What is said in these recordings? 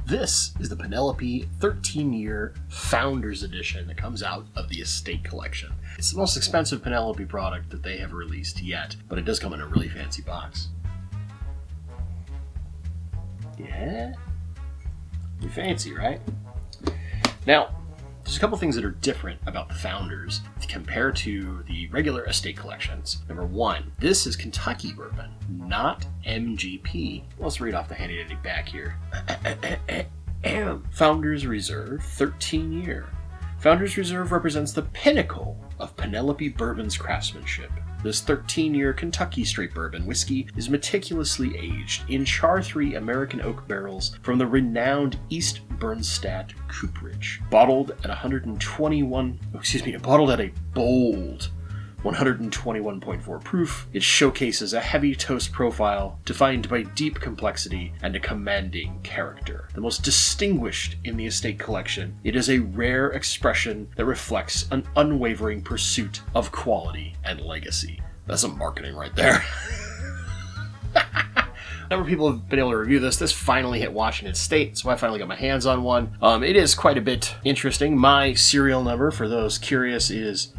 This is the Penelope 13-year Founders Edition that comes out of the Estate Collection. It's the most expensive Penelope product that they have released yet, but it does come in a really fancy box. Yeah? Pretty fancy, right? Now, there's a couple things that are different about the Founders compared to the regular estate collections. Number one, this is Kentucky bourbon, not MGP. Let's read off the handy dandy back here. Founders Reserve 13-year. Founders Reserve represents the pinnacle of Penelope Bourbon's craftsmanship. This 13-year Kentucky straight bourbon whiskey is meticulously aged in char-3 American oak barrels from the renowned East Bernstadt cooperage. Bottled at a bold 121.4 proof, it showcases a heavy toast profile defined by deep complexity and a commanding character. The most distinguished in the estate collection, it is a rare expression that reflects an unwavering pursuit of quality and legacy. That's some marketing right there. A number of people have been able to review this. This finally hit Washington State, so I finally got my hands on one. It is quite a bit interesting. My serial number, for those curious, is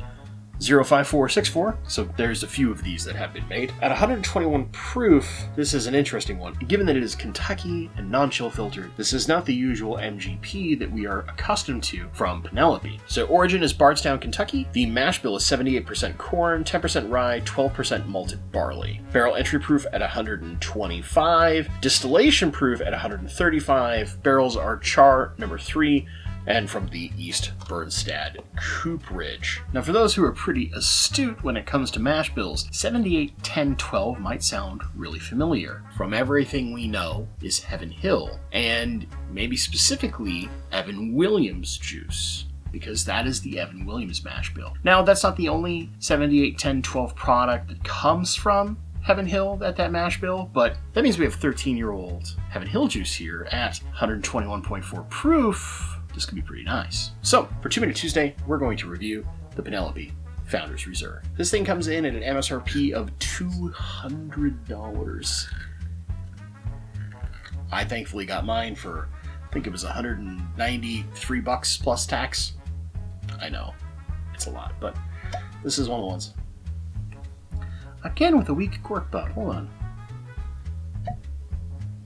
05464, so there's a few of these that have been made. At 121 proof, this is an interesting one. Given that it is Kentucky and non-chill filtered, this is not the usual MGP that we are accustomed to from Penelope. So origin is Bardstown, Kentucky. The mash bill is 78% corn, 10% rye, 12% malted barley. Barrel entry proof at 125. Distillation proof at 135. Barrels are char number 3. And from the East Bernstadt cooperage. Now, for those who are pretty astute when it comes to mash bills, 78, 10, 12 might sound really familiar. From everything we know is Heaven Hill, and maybe specifically Evan Williams juice, because that is the Evan Williams mash bill. Now, that's not the only 78, 10, 12 product that comes from Heaven Hill at that mash bill, but that means we have 13-year-old Heaven Hill juice here at 121.4 proof. This could be pretty nice. So, for 2 Minute Tuesday, we're going to review the Penelope Founders Reserve. This thing comes in at an MSRP of $200. I thankfully got mine for, I think it was $193 plus tax. I know, it's a lot, but this is one of the ones. Again with a weak cork butt. Hold on.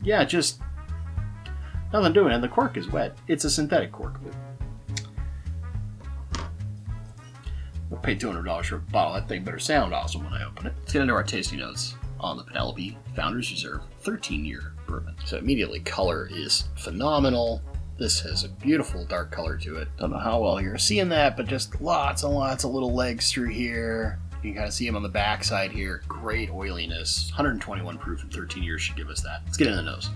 Yeah, just nothing doing, and the cork is wet. It's a synthetic cork. I'll pay $200 for a bottle. That thing better sound awesome when I open it. Let's get into our tasting notes on the Penelope Founders Reserve 13-year bourbon. So immediately, color is phenomenal. This has a beautiful dark color to it. Don't know how well you're seeing that, but just lots and lots of little legs through here. You can kind of see them on the back side here. Great oiliness. 121 proof in 13 years should give us that. Let's get in the nose.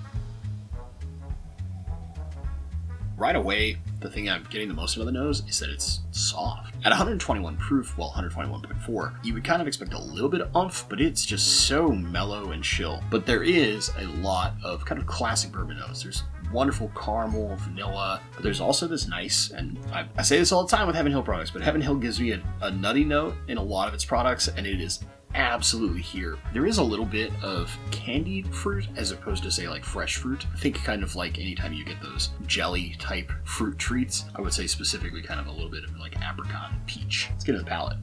Right away, the thing I'm getting the most out of the nose is that it's soft. At 121 proof, well, 121.4, you would kind of expect a little bit of oomph, but it's just so mellow and chill. But there is a lot of kind of classic bourbon notes. There's wonderful caramel, vanilla, but there's also this nice, and I say this all the time with Heaven Hill products, but Heaven Hill gives me a nutty note in a lot of its products, and it is absolutely here. There is a little bit of candied fruit as opposed to, say, like fresh fruit. I think kind of like anytime you get those jelly type fruit treats, I would say specifically kind of a little bit of like apricot and peach. Let's get to the palate.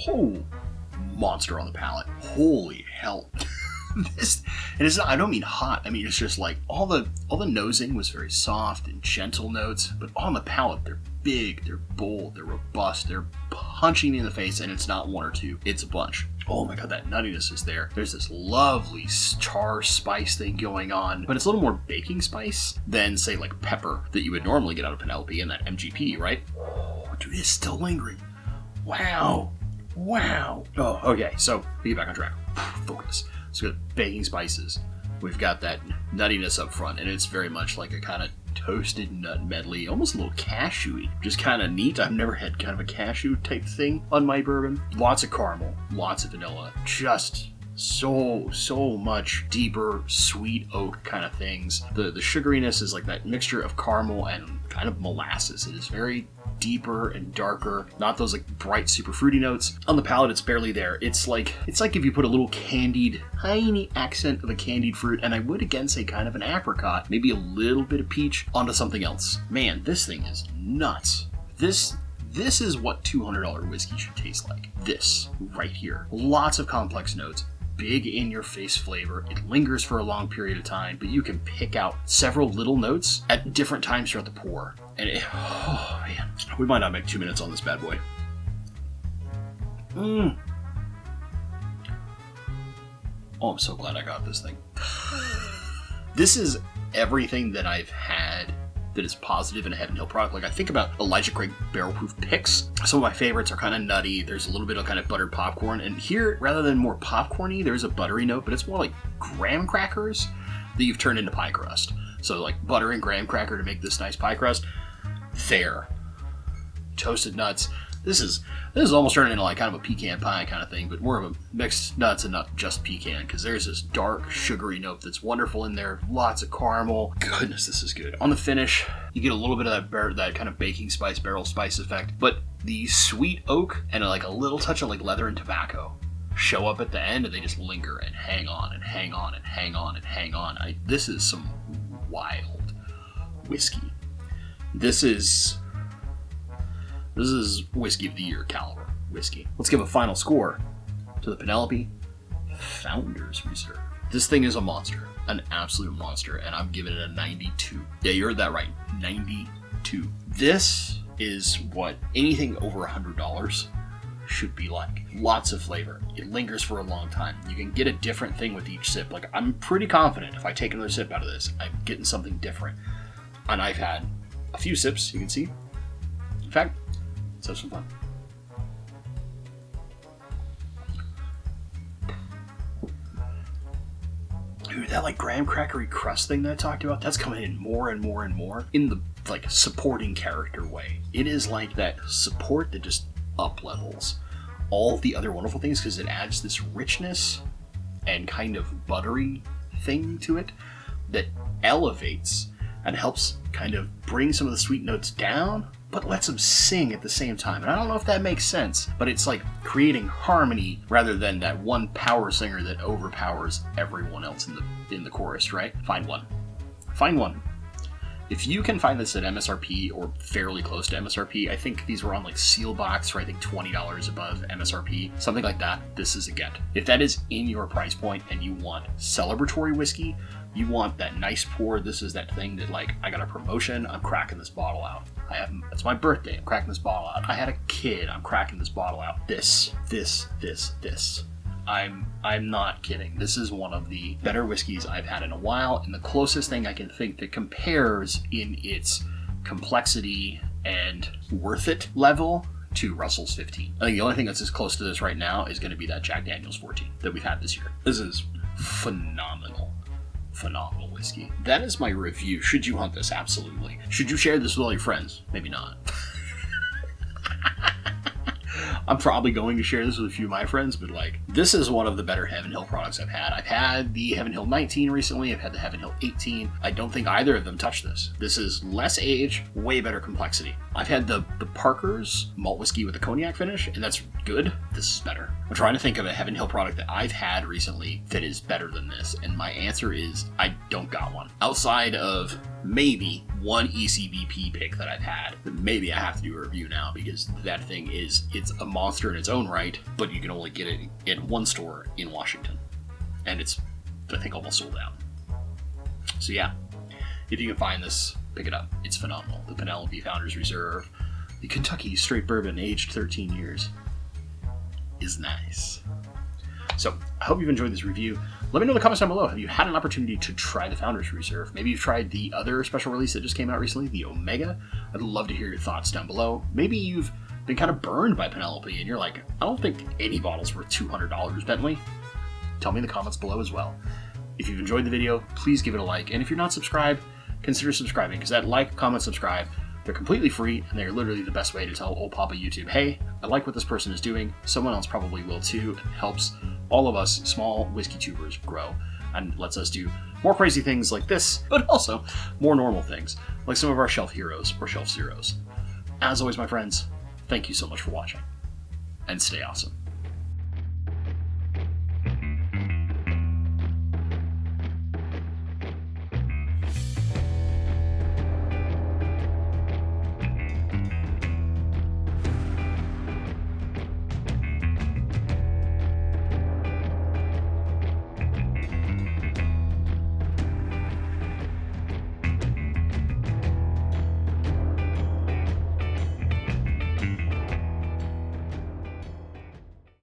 Oh, monster on the palate. Holy hell. This, and it's not, I don't mean hot, I mean it's just like all the nosing was very soft and gentle notes, but on the palate they're big, they're bold, they're robust, they're punching me in the face, and it's not one or two, it's a bunch. Oh my god, that nuttiness is there. There's this lovely char spice thing going on, but it's a little more baking spice than, say, like pepper that you would normally get out of Penelope and that MGP, right? Oh, dude, it's still lingering. Wow. Oh, okay, so we get back on track. Focus. So we've got baking spices. We've got that nuttiness up front, and it's very much like a kind of toasted nut medley, almost a little cashewy. Just kind of neat. I've never had kind of a cashew type thing on my bourbon. Lots of caramel, lots of vanilla. Just so much deeper, sweet oak kind of things. The sugariness is like that mixture of caramel and kind of molasses. It is very deeper and darker, not those like bright, super fruity notes. On the palate, it's barely there. It's like if you put a little candied, tiny accent of a candied fruit, and I would again say kind of an apricot, maybe a little bit of peach onto something else. Man, this thing is nuts. This is what $200 whiskey should taste like. This right here. Lots of complex notes. Big in-your-face flavor. It lingers for a long period of time, but you can pick out several little notes at different times throughout the pour. And oh man, we might not make 2 minutes on this bad boy. Oh, I'm so glad I got this thing. This is everything that I've had that is positive in a Heaven Hill product. Like I think about Elijah Craig barrel proof picks. Some of my favorites are kind of nutty. There's a little bit of kind of buttered popcorn. And here, rather than more popcorny, there's a buttery note, but it's more like graham crackers that you've turned into pie crust. So like butter and graham cracker to make this nice pie crust. There. Toasted nuts. This is almost turning into like kind of a pecan pie kind of thing, but more of a mixed nuts and not just pecan, because there's this dark, sugary note that's wonderful in there. Lots of caramel. Goodness, this is good. On the finish, you get a little bit of that kind of baking spice, barrel spice effect, but the sweet oak and like a little touch of like leather and tobacco show up at the end, and they just linger and hang on and hang on and hang on and hang on. This is some wild whiskey. This is whiskey of the year caliber whiskey. Let's give a final score to the Penelope Founders Reserve. This thing is a monster, an absolute monster, and I'm giving it a 92. Yeah, you heard that right, 92. This is what anything over $100 should be like. Lots of flavor. It lingers for a long time. You can get a different thing with each sip. Like, I'm pretty confident if I take another sip out of this, I'm getting something different. And I've had a few sips, you can see. In fact, let's have some fun. Dude, that like graham crackery crust thing that I talked about, that's coming in more and more and more in the like supporting character way. It is like that support that just up levels all the other wonderful things, because it adds this richness and kind of buttery thing to it that elevates and helps kind of bring some of the sweet notes down, but lets them sing at the same time. And I don't know if that makes sense, but it's like creating harmony rather than that one power singer that overpowers everyone else in the chorus, right? Find one. If you can find this at MSRP or fairly close to MSRP, I think these were on like Seal Box for I think $20 above MSRP, something like that, this is a get. If that is in your price point and you want celebratory whiskey, you want that nice pour, this is that thing that like, I got a promotion, I'm cracking this bottle out. It's my birthday, I'm cracking this bottle out. I had a kid, I'm cracking this bottle out. This. I'm not kidding. This is one of the better whiskeys I've had in a while, and the closest thing I can think that compares in its complexity and worth it level to Russell's 15. I think the only thing that's as close to this right now is going to be that Jack Daniel's 14 that we've had this year. This is phenomenal whiskey. That is my review. Should you hunt this? Absolutely. Should you share this with all your friends? Maybe not. I'm probably going to share this with a few of my friends, but like, this is one of the better Heaven Hill products I've had. I've had the Heaven Hill 19 recently. I've had the Heaven Hill 18. I don't think either of them touch this. This is less age, way better complexity. I've had the Parker's malt whiskey with a cognac finish, and that's good. This is better. I'm trying to think of a Heaven Hill product that I've had recently that is better than this, and my answer is I don't got one. Outside of maybe one ECBP pick that I've had, maybe I have to do a review now, because that thing it's a monster in its own right, but you can only get it in one store in Washington, and it's, I think, almost sold out. So yeah, if you can find this, pick it up. It's phenomenal. The Penelope Founders Reserve, the Kentucky Straight Bourbon, aged 13 years, is nice. So I hope you've enjoyed this review. Let me know in the comments down below. Have you had an opportunity to try the Founders Reserve? Maybe you've tried the other special release that just came out recently, the Omega. I'd love to hear your thoughts down below. Maybe you've been kind of burned by Penelope and you're like, I don't think any bottle's worth $200, Bentley. Tell me in the comments below as well. If you've enjoyed the video, please give it a like. And if you're not subscribed, consider subscribing, because that like, comment, subscribe, they're completely free, and they're literally the best way to tell old Papa YouTube, hey, I like what this person is doing. Someone else probably will too. It helps all of us small whiskey tubers grow and lets us do more crazy things like this, but also more normal things, like some of our shelf heroes or shelf zeros. As always, my friends, thank you so much for watching, and stay awesome.